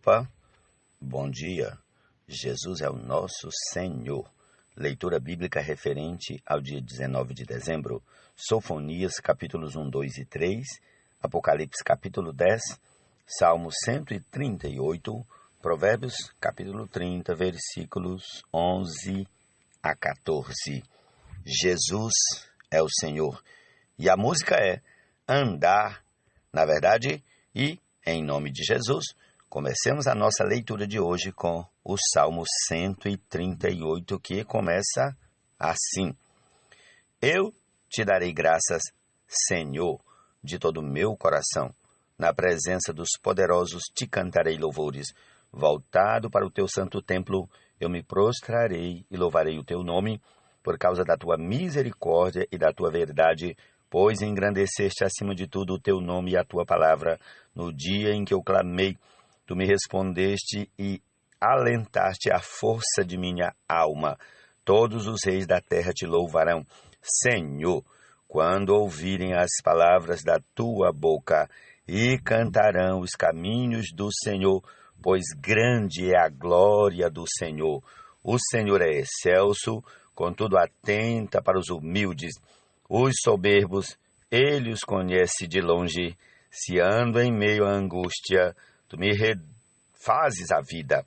Opa, bom dia. Jesus é o nosso Senhor. Leitura bíblica referente ao dia 19 de dezembro. Sofonias, capítulos 1, 2 e 3. Apocalipse, capítulo 10. Salmo 138. Provérbios, capítulo 30, versículos 11 a 14. Jesus é o Senhor. E a música é Andar, na verdade, e em nome de Jesus. Comecemos a nossa leitura de hoje com o Salmo 138, que começa assim. Eu te darei graças, Senhor, de todo o meu coração. Na presença dos poderosos te cantarei louvores. Voltado para o teu santo templo, eu me prostrarei e louvarei o teu nome, por causa da tua misericórdia e da tua verdade, pois engrandeceste acima de tudo o teu nome e a tua palavra. No dia em que eu clamei, tu me respondeste e alentaste a força de minha alma. Todos os reis da terra te louvarão, Senhor, quando ouvirem as palavras da tua boca, e cantarão os caminhos do Senhor, pois grande é a glória do Senhor. O Senhor é excelso, contudo atenta para os humildes. Os soberbos, ele os conhece de longe. Se ando em meio à angústia, tu me refazes a vida.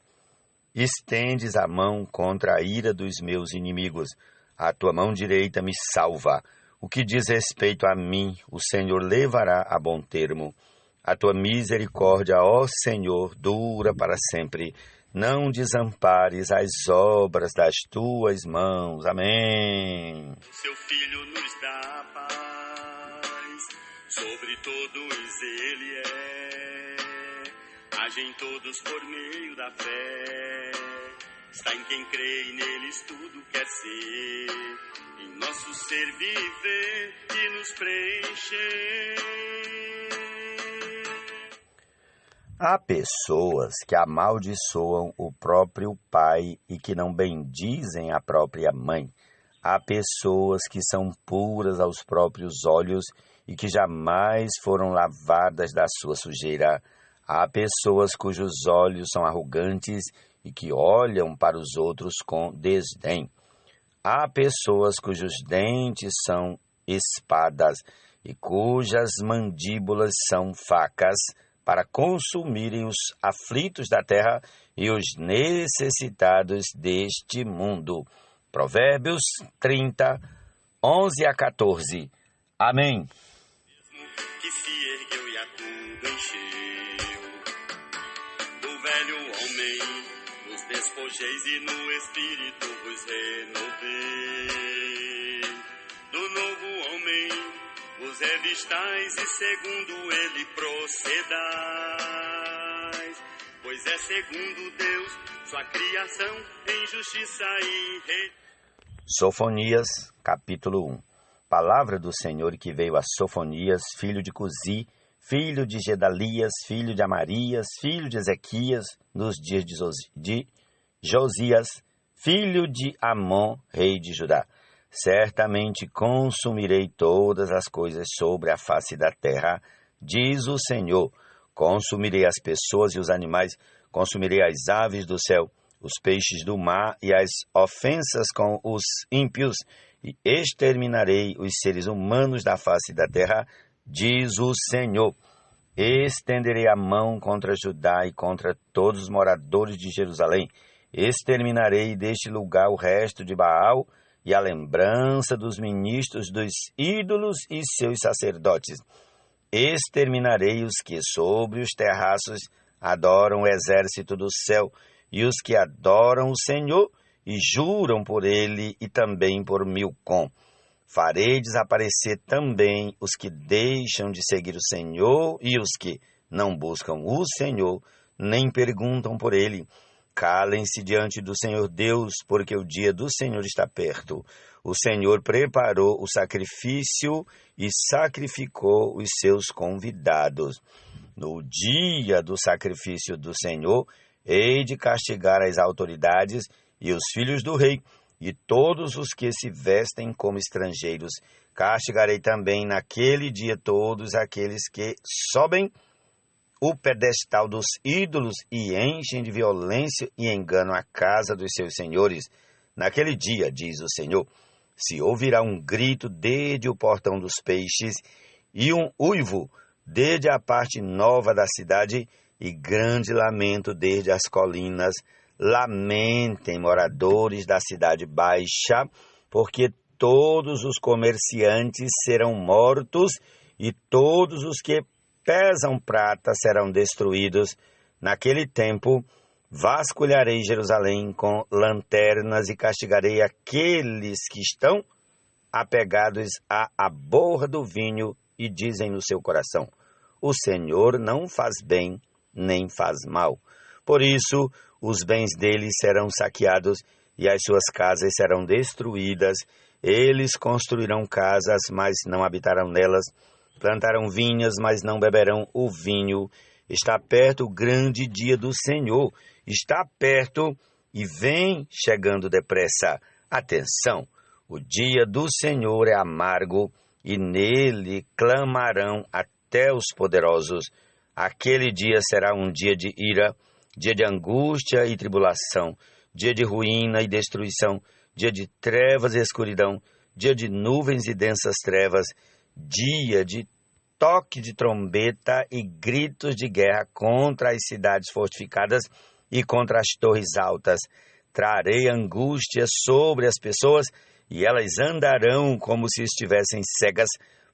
Estendes a mão contra a ira dos meus inimigos. A tua mão direita me salva. O que diz respeito a mim, o Senhor levará a bom termo. A tua misericórdia, ó Senhor, dura para sempre. Não desampares as obras das tuas mãos. Amém. Seu Filho nos dá paz, sobre todos ele é. Agem todos por meio da fé. Está em quem crê e neles tudo quer ser. Em nosso ser viver e nos preencher. Há pessoas que amaldiçoam o próprio pai e que não bendizem a própria mãe. Há pessoas que são puras aos próprios olhos e que jamais foram lavadas da sua sujeira. Há pessoas cujos olhos são arrogantes e que olham para os outros com desdém. Há pessoas cujos dentes são espadas e cujas mandíbulas são facas, para consumirem os aflitos da terra e os necessitados deste mundo. Provérbios 30, 11 a 14. Amém. Que se ergueu e a tudo encheu. Do velho homem nos despojeis e no espírito vos renovei. Do novo homem vos revistais e segundo ele procedais, pois é segundo Deus sua criação em justiça e rei. Sofonias, capítulo 1. Palavra do Senhor que veio a Sofonias, filho de Cusi, filho de Gedalias, filho de Amarias, filho de Ezequias, nos dias de Josias, filho de Amon, rei de Judá. Certamente consumirei todas as coisas sobre a face da terra, diz o Senhor. Consumirei as pessoas e os animais, consumirei as aves do céu, os peixes do mar e as ofensas com os ímpios, e exterminarei os seres humanos da face da terra, diz o Senhor. Estenderei a mão contra Judá e contra todos os moradores de Jerusalém. Exterminarei deste lugar o resto de Baal, e a lembrança dos ministros dos ídolos e seus sacerdotes. Exterminarei os que sobre os terraços adoram o exército do céu, e os que adoram o Senhor e juram por ele e também por Milcom. Farei desaparecer também os que deixam de seguir o Senhor e os que não buscam o Senhor, nem perguntam por ele. Calem-se diante do Senhor Deus, porque o dia do Senhor está perto. O Senhor preparou o sacrifício e sacrificou os seus convidados. No dia do sacrifício do Senhor, hei de castigar as autoridades e os filhos do rei, e todos os que se vestem como estrangeiros. Castigarei também naquele dia todos aqueles que sobem o pedestal dos ídolos e enchem de violência e engano a casa dos seus senhores. Naquele dia, diz o Senhor, se ouvirá um grito desde o portão dos peixes e um uivo desde a parte nova da cidade e grande lamento desde as colinas. Lamentem, moradores da cidade baixa, porque todos os comerciantes serão mortos e todos os que pesam prata serão destruídos. Naquele tempo, vasculharei Jerusalém com lanternas e castigarei aqueles que estão apegados à borra do vinho e dizem no seu coração, o Senhor não faz bem, nem faz mal. Por isso, os bens deles serão saqueados e as suas casas serão destruídas. Eles construirão casas, mas não habitarão nelas. Plantarão vinhas, mas não beberão o vinho. Está perto o grande dia do Senhor. Está perto e vem chegando depressa. Atenção! O dia do Senhor é amargo e nele clamarão até os poderosos. Aquele dia será um dia de ira, dia de angústia e tribulação, dia de ruína e destruição, dia de trevas e escuridão, dia de nuvens e densas trevas, dia de toque de trombeta e gritos de guerra contra as cidades fortificadas e contra as torres altas. Trarei angústia sobre as pessoas e elas andarão como se estivessem cegas,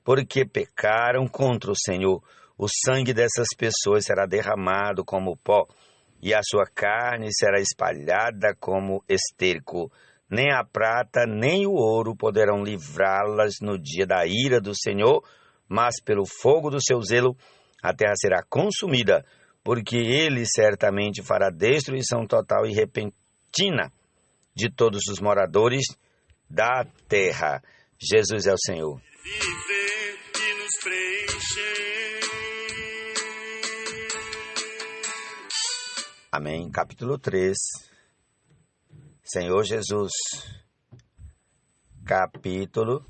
porque pecaram contra o Senhor. O sangue dessas pessoas será derramado como pó, e a sua carne será espalhada como esterco. Nem a prata nem o ouro poderão livrá-las no dia da ira do Senhor, mas pelo fogo do seu zelo a terra será consumida, porque ele certamente fará destruição total e repentina de todos os moradores da terra. Jesus é o Senhor. Viver e nos preencher. Amém. Capítulo 3. Senhor Jesus. Capítulo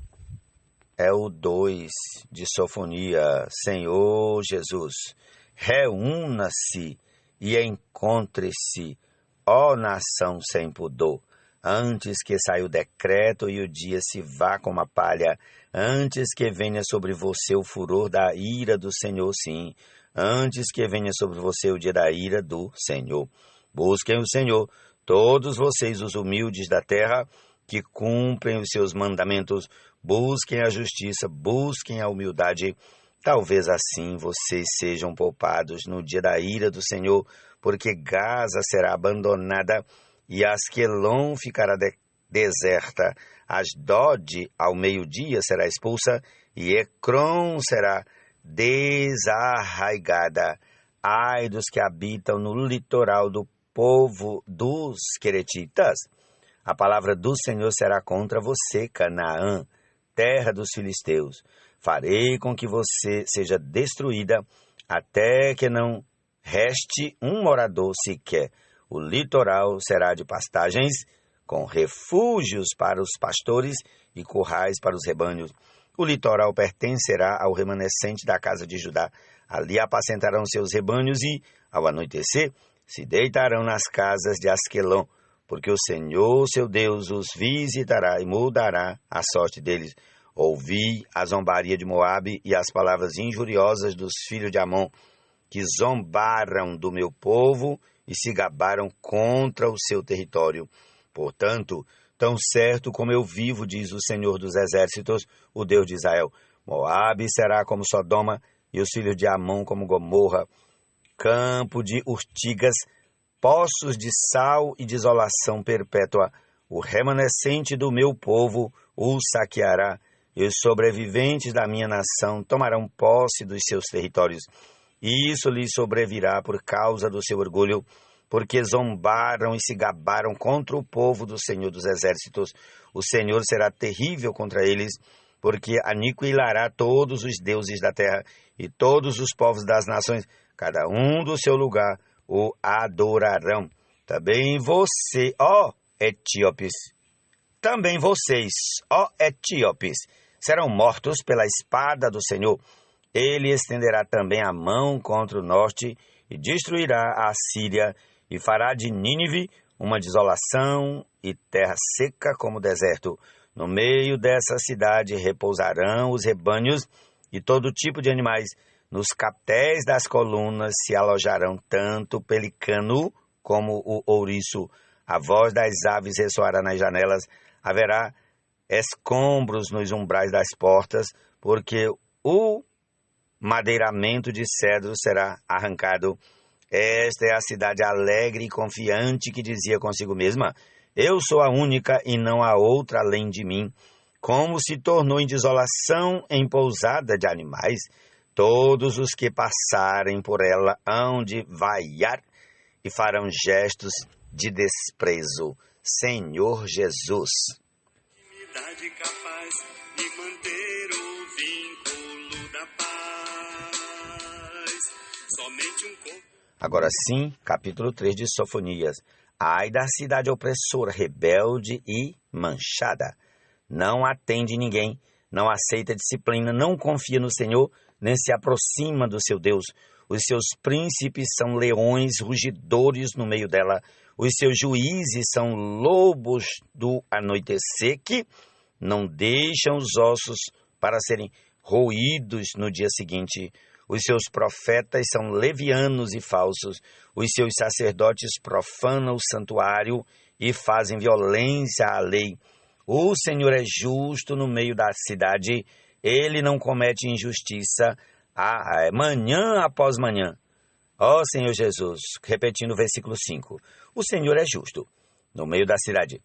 é o 2 de Sofonia. Senhor Jesus, reúna-se e encontre-se, ó nação sem pudor, antes que saia o decreto e o dia se vá como a palha, antes que venha sobre você o furor da ira do Senhor, sim, antes que venha sobre você o dia da ira do Senhor. Busquem o Senhor, todos vocês os humildes da terra, que cumprem os seus mandamentos, busquem a justiça, busquem a humildade. Talvez assim vocês sejam poupados no dia da ira do Senhor, porque Gaza será abandonada e Asquelon ficará deserta. Asdod ao meio-dia será expulsa e Ecrom será desarraigada. Ai dos que habitam no litoral do povo dos queretitas. A palavra do Senhor será contra você, Canaã, terra dos filisteus. Farei com que você seja destruída até que não reste um morador sequer. O litoral será de pastagens, com refúgios para os pastores e currais para os rebanhos. O litoral pertencerá ao remanescente da casa de Judá. Ali apacentarão seus rebanhos e, ao anoitecer, se deitarão nas casas de Asquelon, porque o Senhor, seu Deus, os visitará e mudará a sorte deles. Ouvi a zombaria de Moabe e as palavras injuriosas dos filhos de Amon, que zombaram do meu povo e se gabaram contra o seu território. Portanto, tão certo como eu vivo, diz o Senhor dos Exércitos, o Deus de Israel, Moabe será como Sodoma e os filhos de Amon como Gomorra, campo de urtigas, poços de sal e desolação perpétua. O remanescente do meu povo o saqueará, e os sobreviventes da minha nação tomarão posse dos seus territórios. E isso lhes sobrevirá por causa do seu orgulho, porque zombaram e se gabaram contra o povo do Senhor dos Exércitos. O Senhor será terrível contra eles, porque aniquilará todos os deuses da terra e todos os povos das nações, cada um do seu lugar, o adorarão. Também você, ó etíopes, também vocês, ó etíopes, serão mortos pela espada do Senhor. Ele estenderá também a mão contra o norte e destruirá a Síria e fará de Nínive uma desolação e terra seca como o deserto. No meio dessa cidade repousarão os rebanhos e todo tipo de animais. Nos captéis das colunas se alojarão tanto o pelicano como o ouriço. A voz das aves ressoará nas janelas. Haverá escombros nos umbrais das portas, porque o madeiramento de cedro será arrancado. Esta é a cidade alegre e confiante que dizia consigo mesma: eu sou a única e não há outra além de mim. Como se tornou em desolação, em pousada de animais. Todos os que passarem por ela hão de vaiar e farão gestos de desprezo. Senhor Jesus. Intimidade capaz de manter o vínculo da paz. Somente um corpo. Agora sim, capítulo 3 de Sofonias. Ai da cidade opressora, rebelde e manchada. Não atende ninguém, não aceita disciplina, não confia no Senhor, nem se aproxima do seu Deus. Os seus príncipes são leões rugidores no meio dela. Os seus juízes são lobos do anoitecer que não deixam os ossos para serem roídos no dia seguinte. Os seus profetas são levianos e falsos. Os seus sacerdotes profanam o santuário e fazem violência à lei. O Senhor é justo no meio da cidade. Ele não comete injustiça manhã após manhã. Ó Senhor Jesus, repetindo o versículo 5. O Senhor é justo no meio da cidade.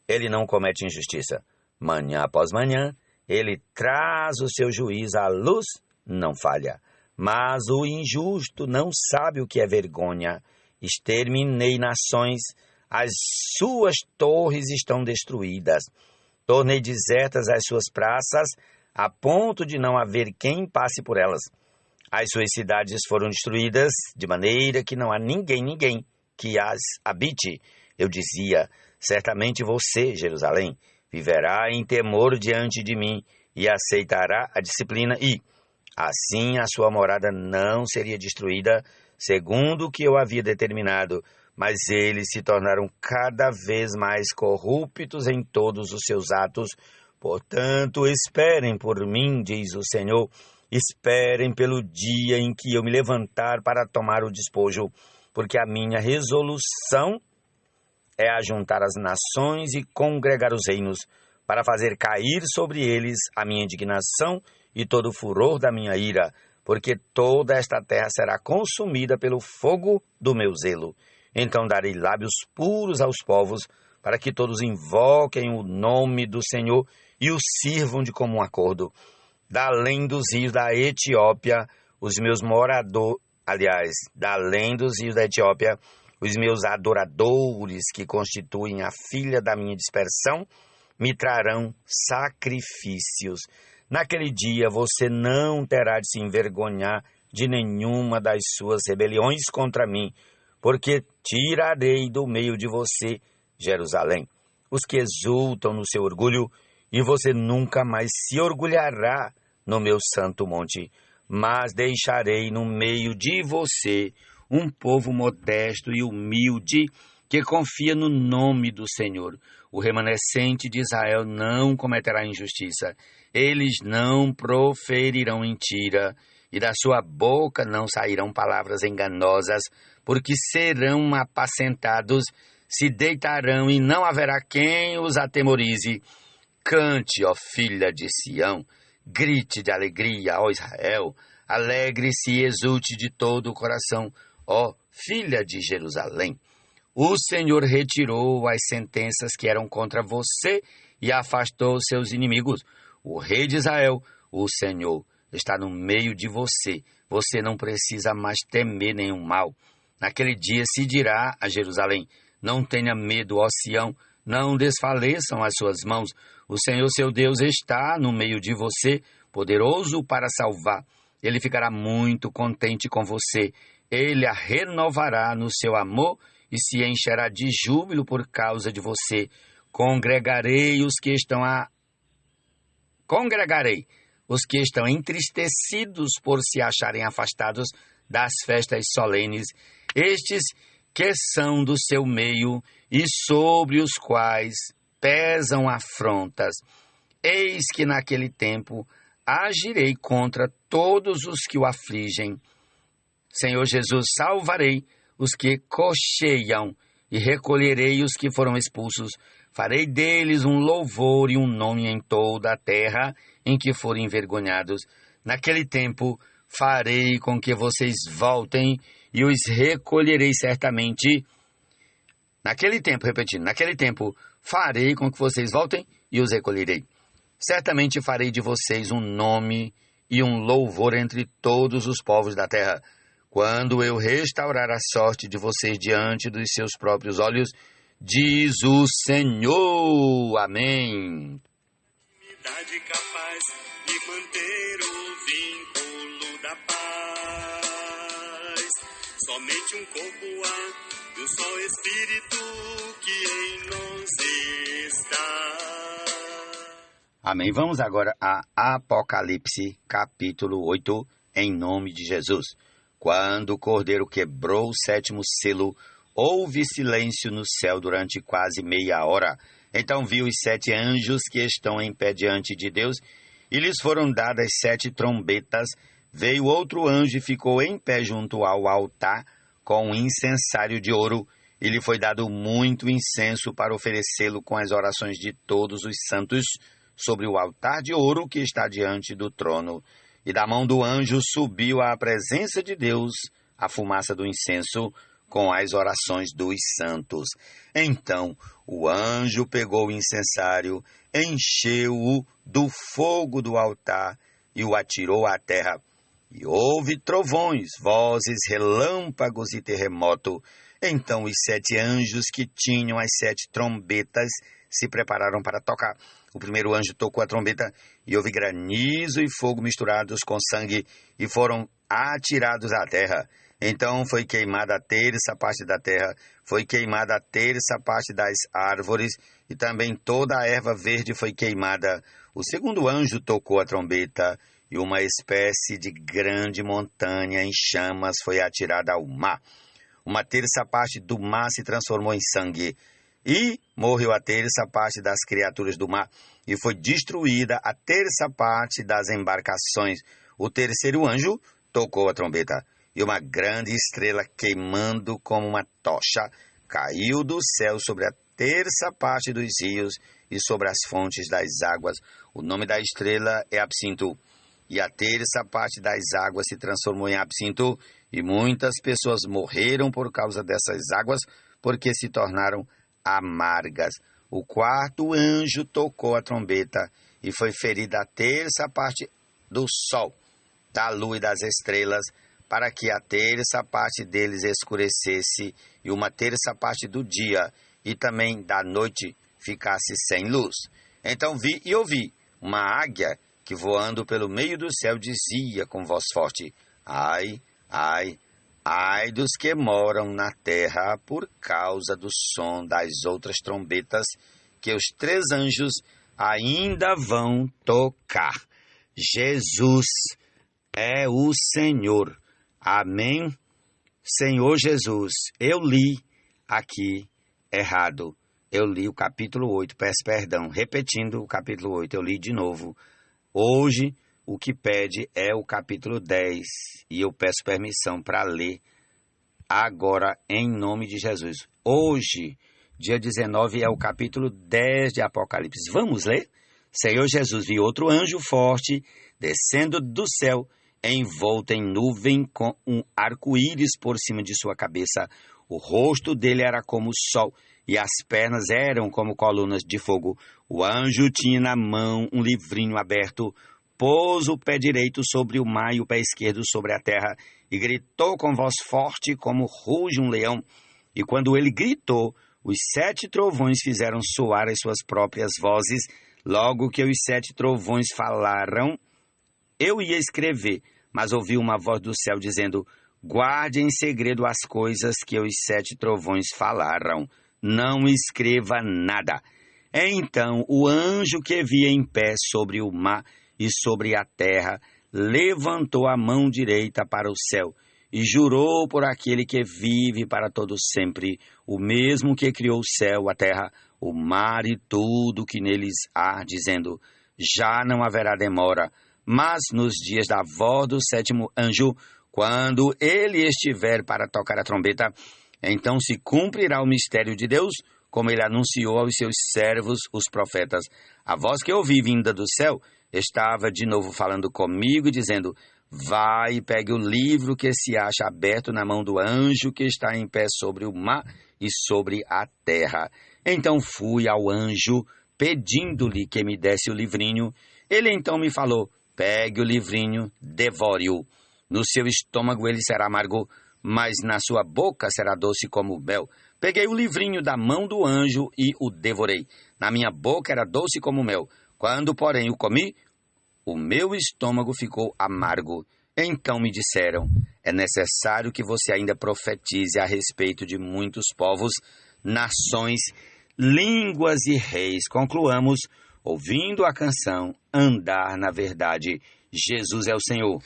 Ele não comete injustiça. Manhã após manhã, ele traz o seu juízo à luz, não falha. Mas o injusto não sabe o que é vergonha. Exterminei nações, as suas torres estão destruídas. Tornei desertas as suas praças, a ponto de não haver quem passe por elas. As suas cidades foram destruídas, de maneira que não há ninguém que as habite. Eu dizia: certamente você, Jerusalém, viverá em temor diante de mim e aceitará a disciplina e, assim, a sua morada não seria destruída, segundo o que eu havia determinado. Mas eles se tornaram cada vez mais corruptos em todos os seus atos. Portanto, esperem por mim, diz o Senhor. Esperem pelo dia em que eu me levantar para tomar o despojo, porque a minha resolução é ajuntar as nações e congregar os reinos, para fazer cair sobre eles a minha indignação e todo o furor da minha ira, porque toda esta terra será consumida pelo fogo do meu zelo. Então darei lábios puros aos povos, para que todos invoquem o nome do Senhor e o sirvam de comum acordo. Da além dos rios da Etiópia, os meus os meus adoradores, que constituem a filha da minha dispersão, me trarão sacrifícios. Naquele dia você não terá de se envergonhar de nenhuma das suas rebeliões contra mim, porque tirarei do meio de você, Jerusalém, os que exultam no seu orgulho, e você nunca mais se orgulhará no meu santo monte. Mas deixarei no meio de você um povo modesto e humilde, que confia no nome do Senhor. O remanescente de Israel não cometerá injustiça. Eles não proferirão mentira, e da sua boca não sairão palavras enganosas, porque serão apacentados, se deitarão e não haverá quem os atemorize. Cante, ó filha de Sião, grite de alegria, ó Israel, alegre-se e exulte de todo o coração, ó filha de Jerusalém. O Senhor retirou as sentenças que eram contra você e afastou seus inimigos. O rei de Israel, o Senhor, está no meio de você. Você não precisa mais temer nenhum mal. Naquele dia se dirá a Jerusalém: não tenha medo, ó Sião, não desfaleçam as suas mãos. O Senhor seu Deus está no meio de você, poderoso para salvar. Ele ficará muito contente com você. Ele a renovará no seu amor e se encherá de júbilo por causa de você. Congregarei os que estão entristecidos por se acharem afastados das festas solenes, estes que são do seu meio e sobre os quais pesam afrontas. Eis que naquele tempo agirei contra todos os que o afligem. Senhor Jesus, salvarei os que cocheiam e recolherei os que foram expulsos. Farei deles um louvor e um nome em toda a terra em que forem envergonhados. Naquele tempo farei com que vocês voltem e os recolherei certamente. Naquele tempo, repetindo, naquele tempo farei com que vocês voltem e os recolherei. Certamente farei de vocês um nome e um louvor entre todos os povos da terra. Quando eu restaurar a sorte de vocês diante dos seus próprios olhos, diz o Senhor. Amém. Intimidade capaz de manter o vínculo da paz. Somente um corpo há e um só Espírito que em nós está. Amém. Vamos agora a Apocalipse, capítulo 8, em nome de Jesus. Quando o Cordeiro quebrou o 7º selo, houve silêncio no céu durante quase meia hora. Então vi os 7 anjos que estão em pé diante de Deus, e lhes foram dadas 7 trombetas. Veio outro anjo e ficou em pé junto ao altar, com um incensário de ouro, e lhe foi dado muito incenso para oferecê-lo com as orações de todos os santos sobre o altar de ouro que está diante do trono. E da mão do anjo subiu à presença de Deus a fumaça do incenso com as orações dos santos. Então o anjo pegou o incensário, encheu-o do fogo do altar e o atirou à terra. E houve trovões, vozes, relâmpagos e terremoto. Então os 7 anjos que tinham as 7 trombetas se prepararam para tocar. O primeiro anjo tocou a trombeta e houve granizo e fogo misturados com sangue e foram atirados à terra. Então foi queimada a 1/3 parte da terra, foi queimada a 1/3 parte das árvores e também toda a erva verde foi queimada. O segundo anjo tocou a trombeta e uma espécie de grande montanha em chamas foi atirada ao mar. 1/3 parte do mar se transformou em sangue. E morreu a 1/3 parte das criaturas do mar, e foi destruída a 1/3 parte das embarcações. O terceiro anjo tocou a trombeta, e uma grande estrela queimando como uma tocha caiu do céu sobre a 1/3 parte dos rios e sobre as fontes das águas. O nome da estrela é Absinto, e a 1/3 parte das águas se transformou em absinto, e muitas pessoas morreram por causa dessas águas, porque se tornaram amargas. O quarto anjo tocou a trombeta e foi ferida a 1/3 parte do sol, da lua e das estrelas, para que a 1/3 parte deles escurecesse e 1/3 parte do dia e também da noite ficasse sem luz. Então vi e ouvi uma águia que voando pelo meio do céu dizia com voz forte: ai, ai, ai dos que moram na terra por causa do som das outras trombetas que os 3 anjos ainda vão tocar. Jesus é o Senhor. Amém? Senhor Jesus, eu li aqui errado. Eu li o capítulo 8, peço perdão. Repetindo o capítulo 8, eu li de novo. Hoje, o que pede é o capítulo 10, e eu peço permissão para ler agora em nome de Jesus. Hoje, dia 19, é o capítulo 10 de Apocalipse. Vamos ler? Senhor Jesus, vi outro anjo forte descendo do céu, envolto em nuvem com um arco-íris por cima de sua cabeça. O rosto dele era como o sol, e as pernas eram como colunas de fogo. O anjo tinha na mão um livrinho aberto, pôs o pé direito sobre o mar e o pé esquerdo sobre a terra, e gritou com voz forte como ruge um leão. E quando ele gritou, os 7 trovões fizeram soar as suas próprias vozes. Logo que os 7 trovões falaram, eu ia escrever, mas ouvi uma voz do céu dizendo: guarde em segredo as coisas que os 7 trovões falaram. Não escreva nada. Então o anjo que via em pé sobre o mar e sobre a terra, levantou a mão direita para o céu e jurou por aquele que vive para todo sempre, o mesmo que criou o céu, a terra, o mar e tudo que neles há, dizendo: já não haverá demora, mas nos dias da voz do sétimo anjo, quando ele estiver para tocar a trombeta, então se cumprirá o mistério de Deus, como ele anunciou aos seus servos, os profetas. A voz que ouvi vinda do céu estava de novo falando comigo, dizendo: vai e pegue o livro que se acha aberto na mão do anjo que está em pé sobre o mar e sobre a terra. Então fui ao anjo, pedindo-lhe que me desse o livrinho. Ele então me falou: pegue o livrinho, devore-o. No seu estômago ele será amargo, mas na sua boca será doce como mel. Peguei o livrinho da mão do anjo e o devorei. Na minha boca era doce como mel. Quando, porém, o comi, o meu estômago ficou amargo. Então me disseram: é necessário que você ainda profetize a respeito de muitos povos, nações, línguas e reis. Concluamos ouvindo a canção Andar na Verdade. Jesus é o Senhor.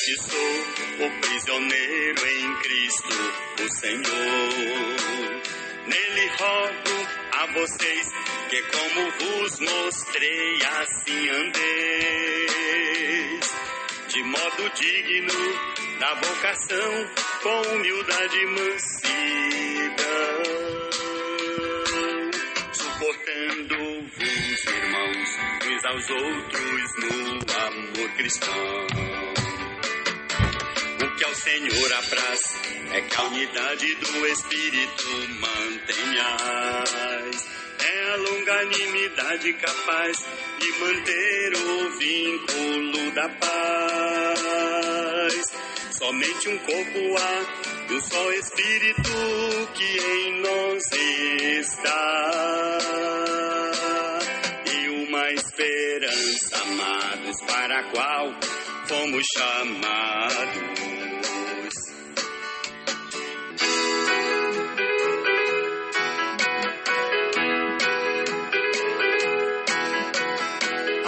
Que sou o prisioneiro em Cristo, o Senhor. Nele rogo a vocês que, como vos mostrei, assim andeis, de modo digno da vocação, com humildade e mansidão, suportando-vos, irmãos, uns aos outros no amor cristão. O que ao Senhor apraz é que a unidade do Espírito mantenhais. É a longanimidade capaz de manter o vínculo da paz. Somente um corpo há, um só Espírito que em nós está. E uma esperança, amados, para a qual fomos chamados.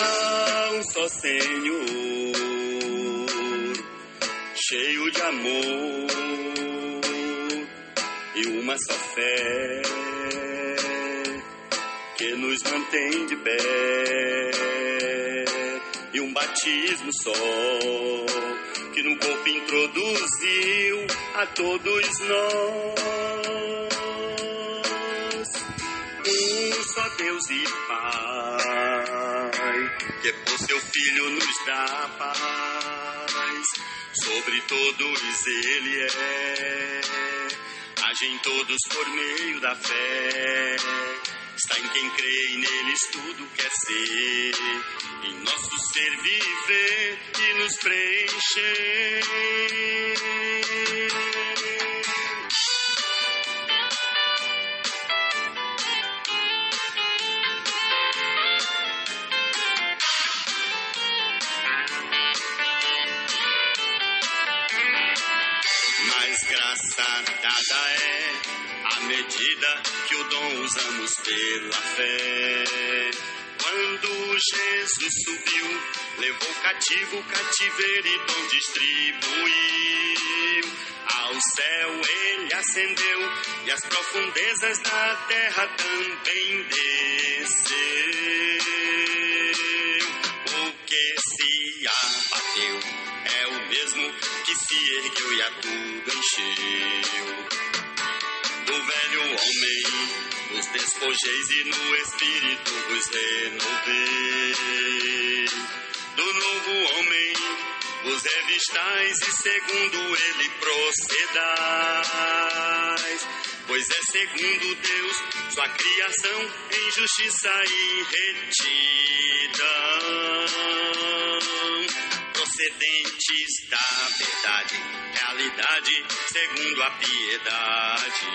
Há um só Senhor, cheio de amor, e uma só fé que nos mantém de pé, e um batismo só que no corpo introduziu a todos nós. Um só Deus e Pai, que por seu Filho nos dá paz. Sobre todos ele é, age em todos por meio da fé. Está em quem crê e neles tudo quer ser, em nosso ser viver e nos preencher. Mas graça dada é à medida que o dom usamos pela fé. Quando Jesus subiu, levou cativo o cativeiro e dom distribuiu. Ao céu ele ascendeu e as profundezas da terra também desceu. O que se abateu é o mesmo que se ergueu e a tudo encheu. Do velho homem vos despojeis e no Espírito vos renovei. Do novo homem vos revistais e segundo ele procedais. Pois é segundo Deus sua criação em justiça e retidão, procedentes da verdade, realidade segundo a piedade.